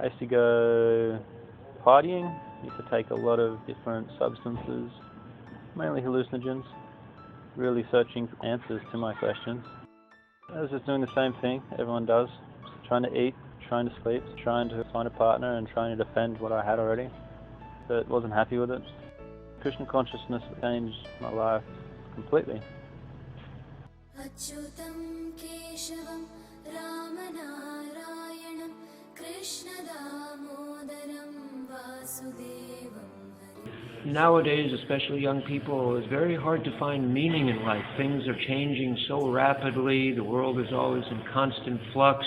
I used to go partying, used to take a lot of different substances, mainly hallucinogens, really searching for answers to my questions. I was just doing the same thing everyone does, trying to eat, trying to sleep, trying to find a partner and trying to defend what I had already, but wasn't happy with it. Krishna consciousness changed my life completely. Achyutam Keshavam Ramanarayanam Krishna Damodaram Vasudevam. Nowadays, especially young people, it's very hard to find meaning in life. Things are changing so rapidly. The world is always in constant flux.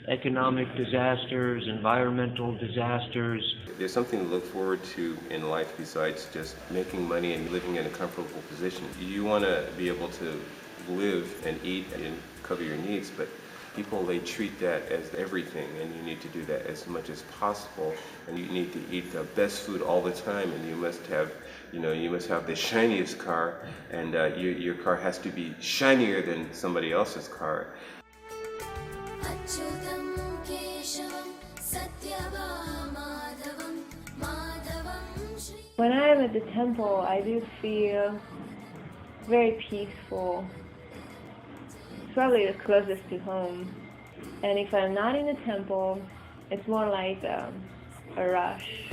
Economic disasters, environmental disasters. There's something to look forward to in life besides just making money and living in a comfortable position. You want to be able to live and eat and cover your needs, but people, they treat that as everything, and you need to do that as much as possible, and you need to eat the best food all the time, and you must have the shiniest car, and your car has to be shinier than somebody else's car. When I'm at the temple, I do feel very peaceful. It's probably the closest to home. And if I'm not in the temple, it's more like a rush.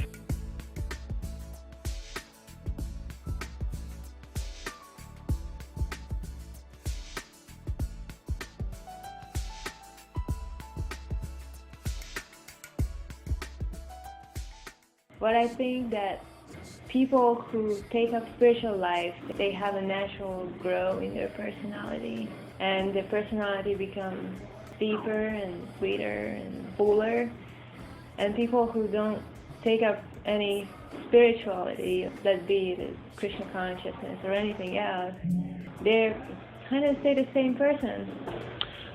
But I think that people who take up spiritual life, they have a natural growth in their personality, and their personality becomes deeper and sweeter and fuller. And people who don't take up any spirituality, that be it Krishna consciousness or anything else, they kind of stay the same person.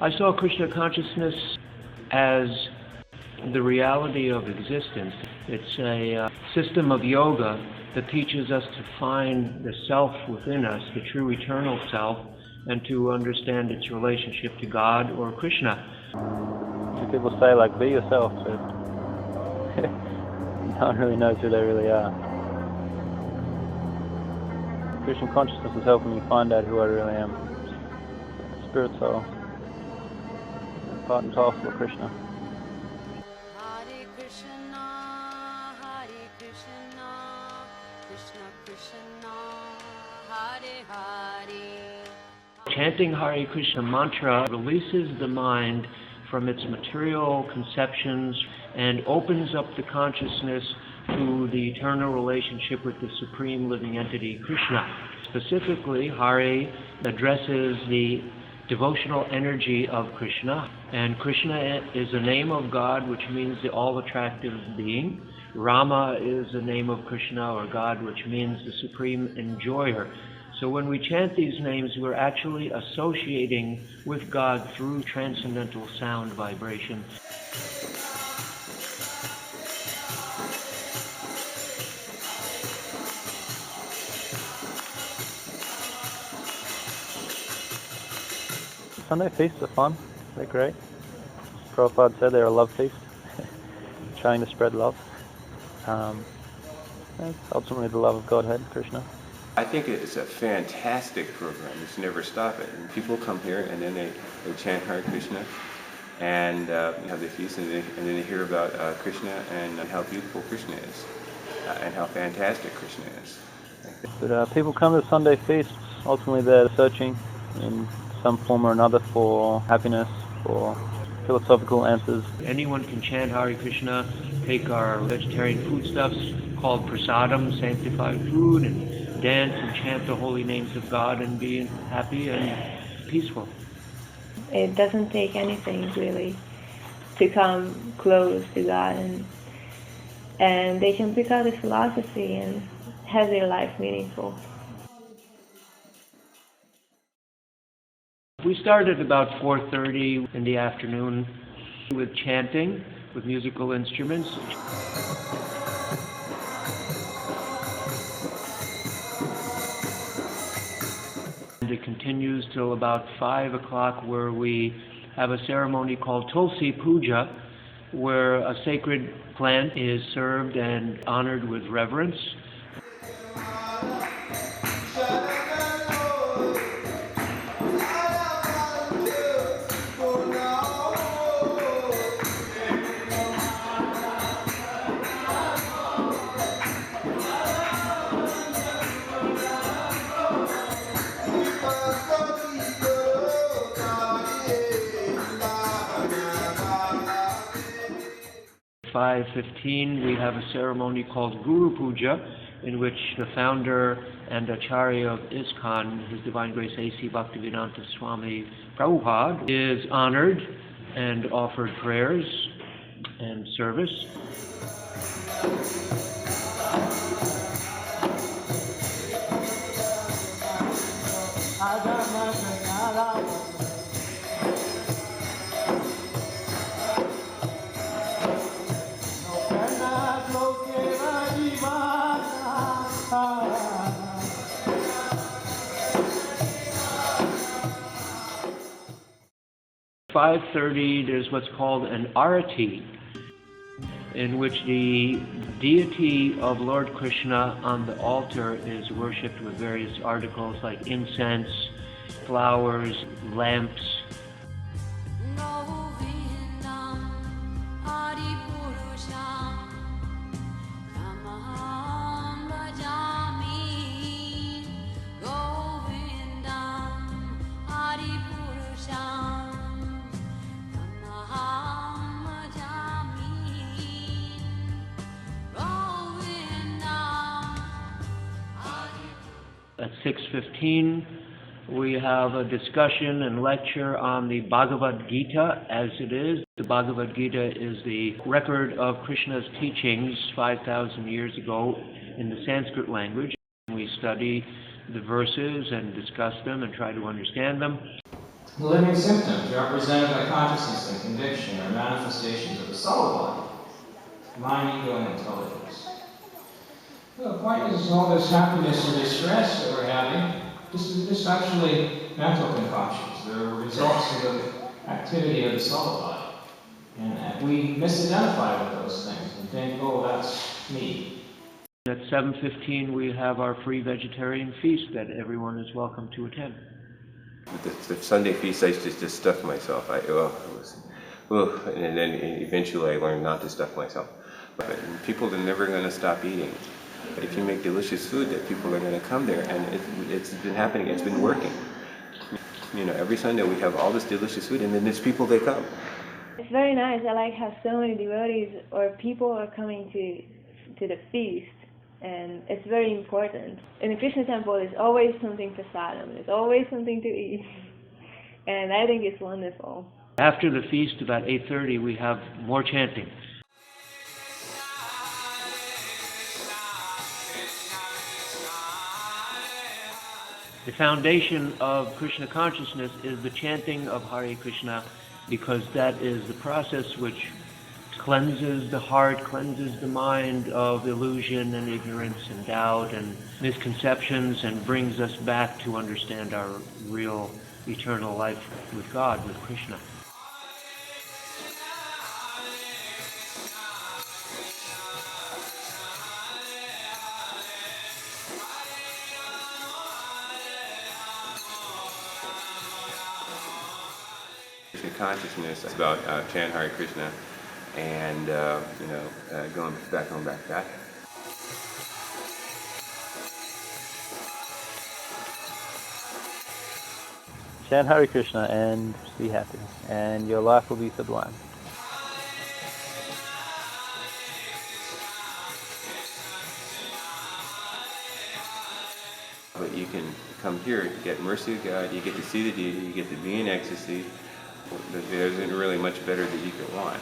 I saw Krishna consciousness as the reality of existence. It's a system of yoga that teaches us to find the self within us, the true eternal self, and to understand its relationship to God or Krishna. So people say, like, be yourself, but no one really knows who they really are. Krishna consciousness is helping me find out who I really am. Spirit soul, part and parcel of Krishna. Chanting Hare Krishna mantra releases the mind from its material conceptions and opens up the consciousness to the eternal relationship with the Supreme Living Entity, Krishna. Specifically, Hare addresses the devotional energy of Krishna, and Krishna is a name of God, which means the all-attractive being. Rama is the name of Krishna, or God, which means the supreme enjoyer. So when we chant these names, we're actually associating with God through transcendental sound vibration. Sunday feasts are fun. They're great. Prabhupada said they're a love feast, trying to spread love. It's ultimately the love of Godhead, Krishna. I think it's a fantastic program. You should never stop it. And people come here and then they chant Hare Krishna and have the feast, and then they hear about Krishna and how beautiful Krishna is and how fantastic Krishna is. But people come to Sunday feasts, ultimately they're searching in some form or another for happiness, for philosophical answers. Anyone can chant Hare Krishna, take our vegetarian foodstuffs called prasadam, sanctified food, and dance and chant the holy names of God and be happy and peaceful. It doesn't take anything really to come close to God, and they can pick out the philosophy and have their life meaningful. We started about 4:30 in the afternoon with chanting, with musical instruments. And it continues till about 5 o'clock, where we have a ceremony called Tulsi Puja, where a sacred plant is served and honored with reverence. At 5:15, we have a ceremony called Guru Puja, in which the founder and Acharya of ISKCON, His Divine Grace A.C. Bhaktivedanta Swami Prabhupada, is honored and offered prayers and service. At 5:30, there's what's called an arati, in which the deity of Lord Krishna on the altar is worshipped with various articles like incense, flowers, lamps. At 6:15, we have a discussion and lecture on the Bhagavad Gita as it is. The Bhagavad Gita is the record of Krishna's teachings 5,000 years ago in the Sanskrit language. We study the verses and discuss them and try to understand them. The living symptoms represented by consciousness and conviction are manifestations of the subtle body, mind, ego, and intelligence. The point is, all this happiness or distress that we're having, this is actually mental concoctions. They're results of the activity of the subtle body. And we misidentify with those things and think, oh, that's me. At 7:15, we have our free vegetarian feast that everyone is welcome to attend. The Sunday feast, I used to just stuff myself. And then eventually I learned not to stuff myself. But people are never going to stop eating. If you make delicious food, that people are going to come there, and it's been happening. It's been working. You know, every Sunday we have all this delicious food, and then there's people that come. It's very nice. I like how so many devotees or people are coming to the feast, and it's very important. In the Krishna temple, there's always something prasadam. There's always something to eat, and I think it's wonderful. After the feast, about 8:30, we have more chanting. The foundation of Krishna consciousness is the chanting of Hare Krishna, because that is the process which cleanses the heart, cleanses the mind of illusion and ignorance and doubt and misconceptions, and brings us back to understand our real eternal life with God, with Krishna. Consciousness is about chant Hare Krishna and going back. Chant Hare Krishna and be happy, and your life will be sublime. But you can come here, get mercy of God, you get to see the deity, you get to be in ecstasy. There isn't really much better that you could want.